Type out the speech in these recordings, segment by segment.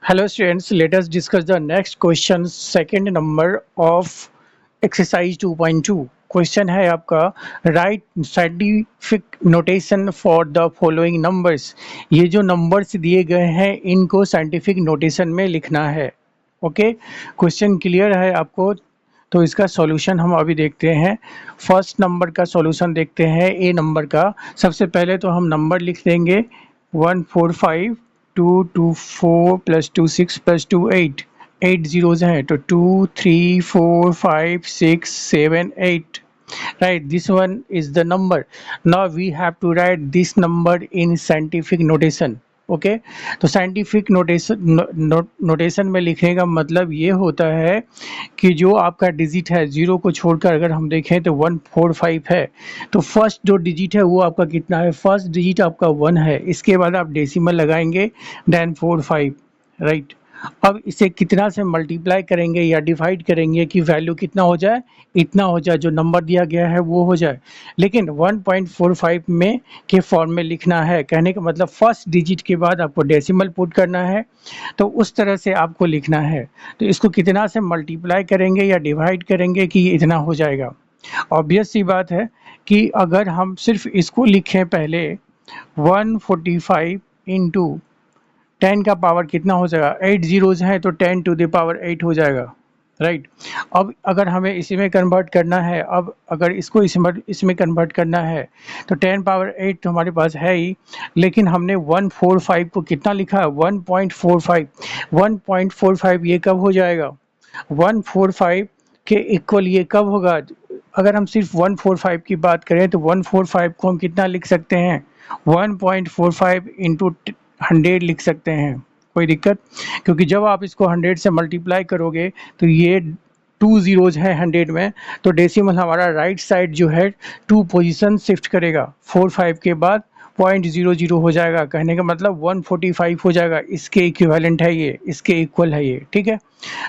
Hello students, let us discuss the next question, second number of exercise 2.2. Question है आपका right scientific notation for the following numbers. ये जो numbers दिए गए हैं इनको साइंटिफिक नोटेशन में लिखना है। ओके, क्वेश्चन क्लियर है आपको? तो इसका सॉल्यूशन हम अभी देखते हैं। फर्स्ट नंबर का सॉल्यूशन देखते हैं, ए नंबर का। सबसे पहले तो हम नंबर लिख देंगे 145 2 2 4 प्लस 2 6 प्लस 2 8। 8 जीरोज हैं तो 2 3 4 5 6 7 8। Right, this one is the number. Now we have to write this number in scientific notation. Okay, तो साइंटिफिक नोटेशन में लिखने का मतलब ये होता है कि जो आपका डिजिट है, जीरो को छोड़कर अगर हम देखें तो 145 है, तो फर्स्ट जो डिजिट है वो आपका कितना है? फर्स्ट डिजिट आपका 1 है, इसके बाद आप डेसिमल लगाएंगे, देन 45। राइट, अब इसे कितना से मल्टीप्लाई करेंगे या डिवाइड करेंगे कि वैल्यू कितना हो जाए? इतना हो जाए, जो नंबर दिया गया है वो हो जाए। लेकिन 1.45 में के फॉर्म में लिखना है, कहने का मतलब फर्स्ट डिजिट के बाद आपको डेसिमल पुट करना है, तो उस तरह से आपको लिखना है। तो इसको कितना से मल्टीप्लाई करेंगे या डिवाइड करेंगे कि ये इतना हो जाएगा? ऑब्वियस सी बात है कि अगर हम सिर्फ इसको लिखें पहले 145 इंटू 10 का पावर कितना हो जाएगा? 8 जीरोज हैं तो 10 टू द पावर 8 हो जाएगा। राइट, अब अगर हमें इसी में कन्वर्ट करना है, अब अगर इसको इसमें कन्वर्ट करना है तो 10 पावर 8 तो हमारे पास है ही, लेकिन हमने 145 को कितना लिखा है? 1.45। 1.45 ये कब हो जाएगा? 145 के इक्वल ये कब होगा? अगर हम सिर्फ 145 की बात करें तो 145 को हम कितना लिख सकते हैं? 1.45 इंटू 100 लिख सकते हैं, कोई दिक्कत? क्योंकि जब आप इसको 100 से मल्टीप्लाई करोगे तो ये 2 जीरोज हैं 100 में, तो डेसिमल हमारा राइट साइड जो है 2 पोजीशन शिफ्ट करेगा, 45 के बाद 0.00 हो जाएगा, कहने का मतलब 145 हो जाएगा। इसके इक्विवेलेंट है ये, इसके इक्वल है ये, ठीक है?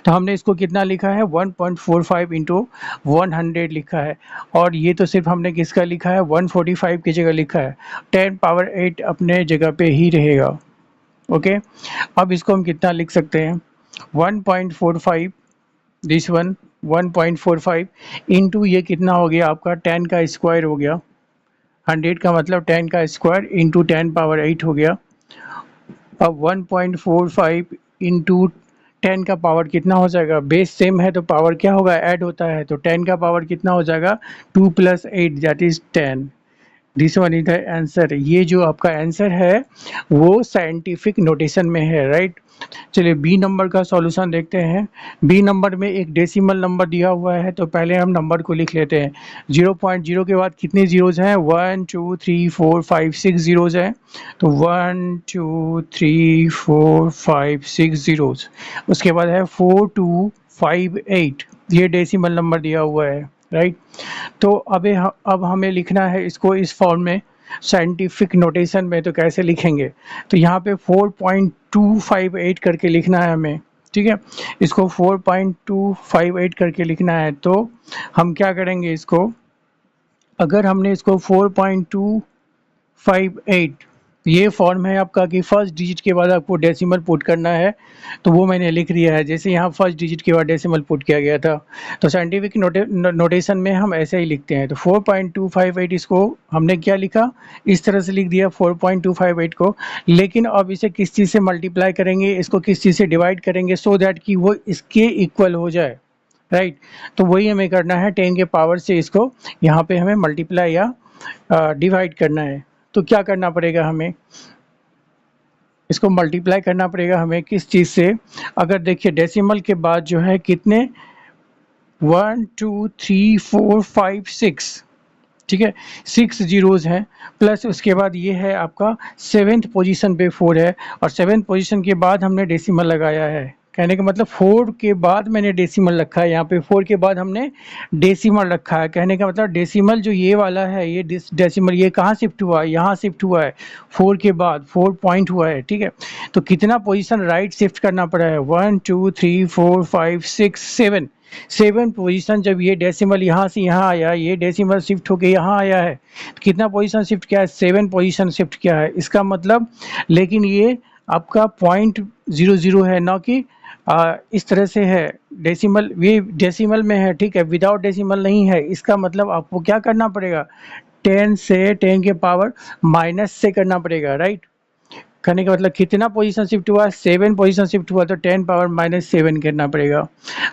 तो हमने इसको कितना लिखा है? 1.45 इंटू 100 लिखा है, और ये तो सिर्फ हमने किसका लिखा है? 145 की जगह लिखा है। 10 पावर 8 अपने जगह पे ही रहेगा। ओके, अब इसको हम कितना लिख सकते हैं? 1.45, दिस वन 1.45 इंटू ये कितना हो गया आपका? 10 का स्क्वायर हो गया। 100 का मतलब 10 का स्क्वायर इंटू 10 पावर 8 हो गया। अब 1.45 इंटू 10 का पावर कितना हो जाएगा? बेस सेम है तो पावर क्या होगा? ऐड होता है, तो 10 का पावर कितना हो जाएगा? 2 plus 8 that is 10। This one is the answer. ये जो आपका आंसर है वो साइंटिफिक नोटेशन में है। राइट, चलिए बी नंबर का सॉल्यूशन देखते हैं। बी नंबर में एक डेसिमल नंबर दिया हुआ है, तो पहले हम नंबर को लिख लेते हैं। 0.0 के बाद कितने जीरोज हैं? 1 2 3 4 5 6 जीरोज हैं, तो 1 2 3 4 5 6 जीरोज। उसके बाद है 4 2 5 8, ये डेसिमल नंबर दिया हुआ है। राइट, तो अब हमें लिखना है इसको इस फॉर्म में साइंटिफिक नोटेशन में। तो कैसे लिखेंगे? तो यहाँ पे 4.258 करके लिखना है हमें, ठीक है? इसको 4.258 करके लिखना है, तो हम क्या करेंगे इसको? अगर हमने इसको 4.258, ये फॉर्म है आपका कि फर्स्ट डिजिट के बाद आपको डेसिमल पुट करना है, तो वो मैंने लिख दिया है। जैसे यहाँ फर्स्ट डिजिट के बाद डेसिमल पुट किया गया था, तो साइंटिफिक नोटेशन में हम ऐसे ही लिखते हैं। तो 4.258 इसको हमने क्या लिखा? इस तरह से लिख दिया 4.258 को। लेकिन अब इसे किस चीज़ से मल्टीप्लाई करेंगे, इसको किस चीज़ से डिवाइड करेंगे, सो दैट कि वो इसके इक्वल हो जाए। राइट, तो वही हमें करना है, 10 के पावर से इसको यहाँ पे हमें मल्टीप्लाई या डिवाइड करना है। तो क्या करना पड़ेगा हमें? इसको मल्टीप्लाई करना पड़ेगा हमें किस चीज़ से? अगर देखिए डेसिमल के बाद जो है कितने 1 2 3 4 5 6, ठीक है, 6 जीरोज हैं, प्लस उसके बाद ये है आपका 7th पोजीशन पे 4 है, और 7th पोजीशन के बाद हमने डेसिमल लगाया है। कहने का मतलब 4 के बाद मैंने डेसिमल रखा है, यहाँ पे 4 के बाद हमने डेसिमल रखा है। कहने का मतलब डेसिमल जो ये वाला है, ये डेसिमल ये कहाँ शिफ्ट हुआ है? यहाँ शिफ्ट हुआ है 4 के बाद, 4 पॉइंट हुआ है, ठीक है? तो कितना पोजीशन राइट शिफ्ट करना पड़ा है? 1 2 3 4 5 6 7, 7 पोजीशन। जब ये डेसिमल यहाँ से यहाँ आया, ये डेसिमल शिफ्ट होके यहाँ आया है, तो कितना पोजीशन शिफ्ट किया है? 7 पोजीशन शिफ्ट किया है। इसका मतलब, लेकिन ये आपका पॉइंट ज़ीरो ज़ीरो है, ना कि इस तरह से है डेसिमल, ये डेसिमल में है, ठीक है, विदाउट डेसिमल नहीं है। इसका मतलब आपको क्या करना पड़ेगा, 10 से 10 के पावर माइनस से करना पड़ेगा, राइट। करने का मतलब कितना पोजीशन शिफ्ट हुआ, 7 पोजीशन शिफ्ट हुआ, तो 10 पावर माइनस 7 करना पड़ेगा,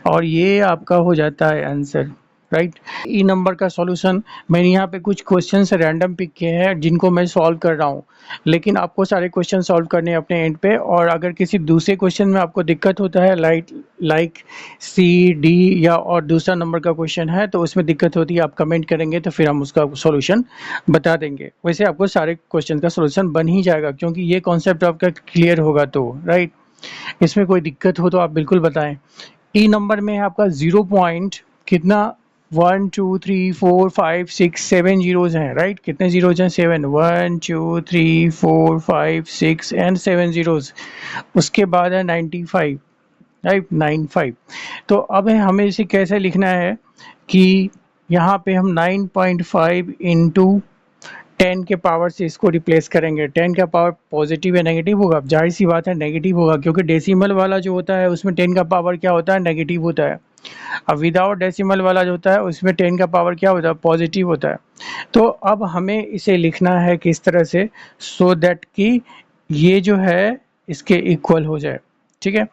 और ये आपका हो जाता है आंसर, राइट। ई नंबर का सॉल्यूशन मैंने यहाँ पे कुछ क्वेश्चंस रैंडम पिक किए हैं जिनको मैं सॉल्व कर रहा हूँ, लेकिन आपको सारे क्वेश्चन सॉल्व करने हैं अपने एंड पे। और अगर किसी दूसरे क्वेश्चन में आपको दिक्कत होता है, लाइक सी डी या और दूसरा नंबर का क्वेश्चन है, तो उसमें दिक्कत होती है, आप कमेंट करेंगे तो फिर हम उसका सॉल्यूशन बता देंगे। वैसे आपको सारे क्वेश्चन का सॉल्यूशन बन ही जाएगा, क्योंकि ये कॉन्सेप्ट आपका क्लियर होगा तो, राइट। इसमें कोई दिक्कत हो तो आप बिल्कुल बताएं। ई नंबर में है आपका 0 पॉइंट कितना, 1 2 3 4 5 6 7 जीरोज हैं, राइट। कितने जीरोज हैं, 7, 1 2 3 4 5 6 एंड 7 जीरोज। उसके बाद है 95, राइट, 95। तो अब हमें इसे कैसे लिखना है कि यहाँ पे हम 9.5 इंटू 10 के पावर से इसको रिप्लेस करेंगे। 10 का पावर पॉजिटिव या नेगेटिव होगा, अब जाहिर सी बात है नेगेटिव होगा, क्योंकि डेसिमल वाला जो होता है उसमें 10 का पावर क्या होता है, नेगेटिव होता है। अब विदाउट डेसिमल वाला जो होता है उसमें 10 का पावर क्या होता है, पॉजिटिव होता है। तो अब हमें इसे लिखना है किस तरह से, सो दैट कि ये जो है इसके इक्वल हो जाए, ठीक है।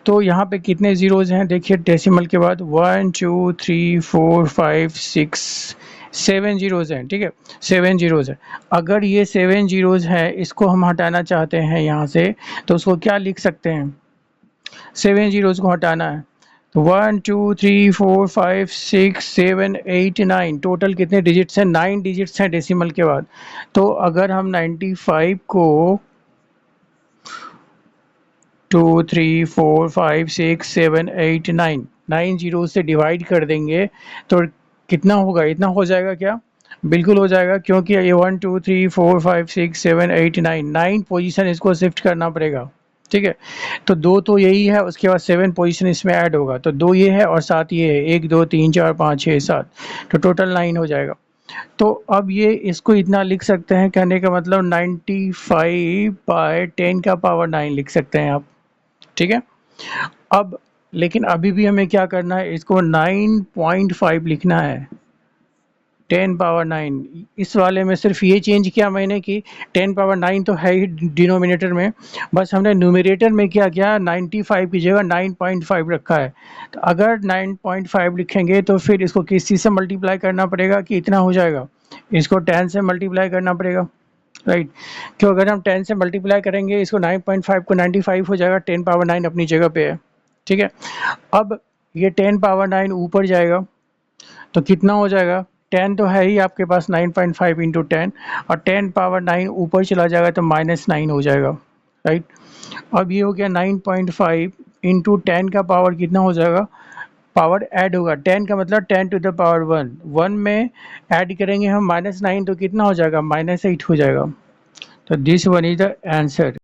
तो यहाँ पे कितने जीरोज हैं, देखिए डेसिमल के बाद 1 2 3 4 5 6 7 जीरोज हैं, ठीक है, 7 जीरोज है। अगर ये 7 जीरोज है, इसको हम हटाना चाहते हैं यहाँ से, तो उसको क्या लिख सकते हैं, 7 जीरोज को हटाना है तो 1 2 3 4 5 6 7 8 9, टोटल कितने डिजिट्स हैं, 9 डिजिट्स हैं डेसिमल के बाद। तो अगर हम 95 को 2 3 4 5 6 7 8 9 9 जीरो से डिवाइड कर देंगे तो कितना होगा, इतना हो जाएगा क्या, बिल्कुल हो जाएगा, क्योंकि ये 1 2 3 4 5 6 7 8 9 9 पोजीशन इसको शिफ्ट करना पड़ेगा, ठीक है। तो दो तो यही है, उसके बाद 7 पोजीशन इसमें ऐड होगा, तो 2 ये है और 7 ये है, 1 2 3 4 5 6 7, तो टोटल 9 हो जाएगा। तो अब ये इसको इतना लिख सकते हैं, कहने का मतलब 95 बाय 10 का पावर 9 लिख सकते हैं आप, ठीक है। अब लेकिन अभी भी हमें क्या करना है, इसको 9.5 लिखना है, 10 पावर 9। इस वाले में सिर्फ ये चेंज किया मैंने कि 10 पावर 9 तो है ही डिनोमिनेटर में, बस हमने न्यूमरेटर में क्या किया, 95 की जगह 9.5 रखा है। तो अगर 9.5 लिखेंगे तो फिर इसको किस चीज़ से मल्टीप्लाई करना पड़ेगा कि इतना हो जाएगा, इसको 10 से मल्टीप्लाई करना पड़ेगा, राइट। क्यों, अगर हम 10 से मल्टीप्लाई करेंगे इसको 9.5 को 95 हो जाएगा, 10 पावर 9 अपनी जगह पे है, ठीक है। अब ये 10 पावर 9 ऊपर जाएगा तो कितना हो जाएगा, 10 तो है ही आपके पास, 9.5 इंटू 10, और 10 पावर 9 ऊपर चला जाएगा तो -9 हो जाएगा, राइट। अब ये हो गया 9.5 इंटू 10 का पावर कितना हो जाएगा, पावर ऐड होगा, 10 का मतलब 10 टू द पावर 1, 1 में ऐड करेंगे हम -9 तो कितना हो जाएगा, -8 हो जाएगा। तो this one is the answer,